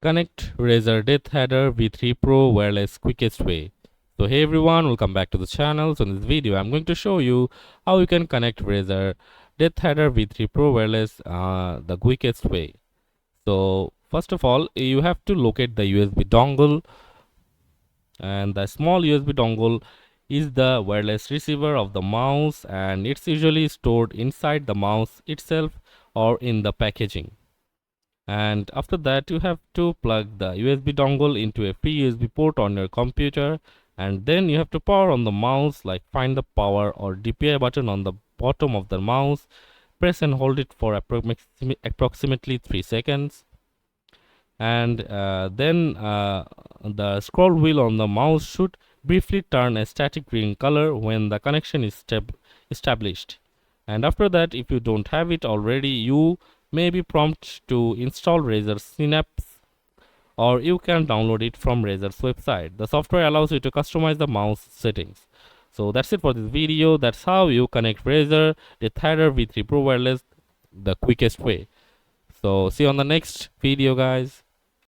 Connect Razer Deathadder V3 Pro wireless quickest way. So hey everyone, welcome back to the channel. So in this video I'm going to show you how you can connect Razer Deathadder V3 Pro wireless the quickest way. So first of all, you have to locate the USB dongle, and the small USB dongle is the wireless receiver of the mouse, and it's usually stored inside the mouse itself or in the packaging. And after that you have to plug the USB dongle into a free USB port on your computer, and then you have to power on the mouse, like find the power or DPI button on the bottom of the mouse, press and hold it for approximately 3 seconds, and then the scroll wheel on the mouse should briefly turn a static green color when the connection is established. And after that, if you don't have it already, you may be prompted to install Razer Synapse, or you can download it from Razer's website. The software allows you to customize the mouse settings. So that's it for this video. That's how you connect Razer Deathadder V3 Pro wireless the quickest way. So see you on the next video, guys.